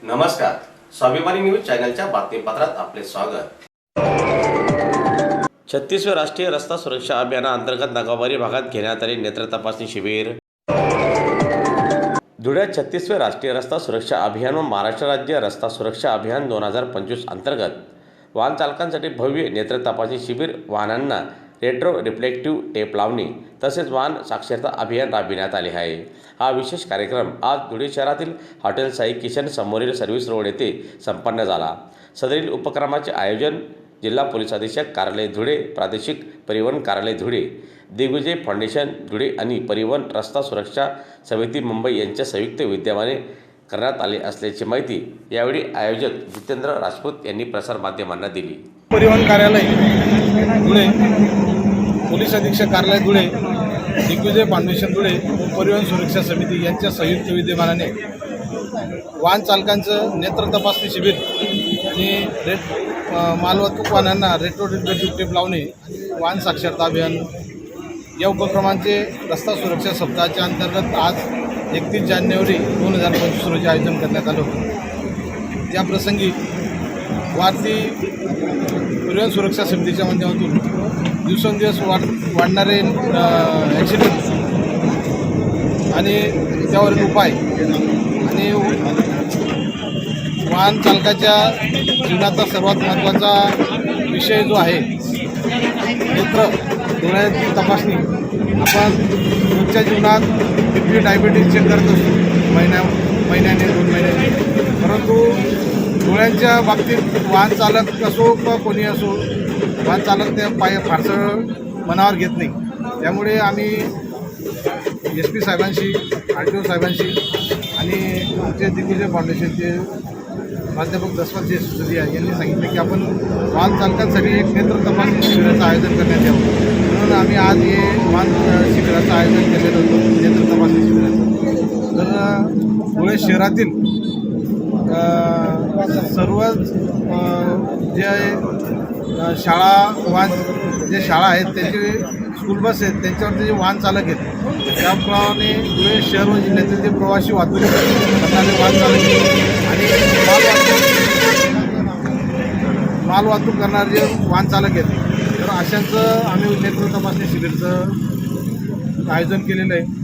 नमस्कार, स्वाभिमानी न्यूज चॅनलच्या बातमीपत्रात आपले स्वागत। 36वे राष्ट्रीय रस्ता सुरक्षा अभियानाअंतर्गत नागावारी भागात घेण्यात आले नेत्र तपासणी शिबिर। धुळ्यात 36वे राष्ट्रीय रस्ता सुरक्षा अभियान व महाराष्ट्र राज्य रस्ता सुरक्षा अभियान 2025 अंतर्गत वाहन चालकांसाठी भव्य नेत्र तपासणी शिबिर, वाहनांना रेट्रो रिफ्लेक्टिव्ह टेप लावणे तसेच वाहन साक्षरता अभियान राबविण्यात आले आहे। हा विशेष कार्यक्रम आज धुळे शहरातील हॉटेल साई किशन समोरील सर्व्हिस रोड येथे संपन्न झाला। सदरील उपक्रमाचे आयोजन जिल्हा पोलीस अधीक्षक कार्यालय धुळे, प्रादेशिक परिवहन कार्यालय धुळे, दिग्विजय फाउंडेशन धुळे आणि परिवहन रस्ता सुरक्षा समिती मुंबई यांच्या संयुक्त विद्यमाने करण्यात आले असल्याची माहिती यावेळी आयोजक जितेंद्र राजपूत यांनी प्रसारमाध्यमांना दिली। परिवहन कार्यालय धुळे, पोलीस अधीक्षक कार्यालय धुळे, दिग्विजय फाउंडेशन धुळे व परिवहन सुरक्षा समिती यांच्या संयुक्त विद्यमानाने वाहन चालकांचं नेत्र तपासणी शिबिर आणि मालवाहतूक वाहनांना रेट्रो रिफ्लेक्टिव्ह टेप लावणे वाहन साक्षरता अभियान या उपक्रमांचे रस्ता सुरक्षा सप्ताहाच्या अंतर्गत आज 31 जानेवारी 2025 रोजी आयोजन करण्यात आलं होतं। त्याप्रसंगी भारतीय परिवहन सुरक्षा समितीच्या माध्यमातून दिवसेंदिवस वाढणारे ॲक्सिडेंट आणि त्यावरील उपाय आणि वाहन चालकाच्या जीवनाचा सर्वात महत्त्वाचा विषय जो आहे नेत्र डोळ्याची तपासणी। आपण रोजच्या जीवनात BP डायबिटीज चेक करत असतो महिन्याने 2 महिन्याने, परंतु डोळ्यांच्या बाबतीत वाहन चालक असो किंवा कोणी असो वाहन चालक त्या फारसं मनावर घेत नाही। त्यामुळे आम्ही SP साहेबांशी, RTO साहेबांशी आणि आमचे दिग्विजय फाउंडेशनचे प्राध्यापक दशरथ सिसोदिया यांनी सांगितले की आपण वाहन चालकांसाठी एक नेत्र तपासणी शिबिराचं आयोजन करण्यात यावं, म्हणून आम्ही आज हे वाहन शिबिराचं आयोजन केलेलं होतं, नेत्र तपासणी शिबिराचं। तर धुळे शहरातील सर्वच जे शाळा आहेत, त्यांचे स्कूल बस आहेत, त्यांच्यावरती जे वाहन चालक आहेत, त्याप्रमाणे धुळे शहर व जिल्ह्यातील जे प्रवासी वाहतूक करणारे वाहन चालक आहेत आणि माल वाहतूक करणारे जे वाहन चालक आहेत, तर अशांचं आम्ही नेत्र तपासणी शिबिरचं आयोजन केलेलं आहे।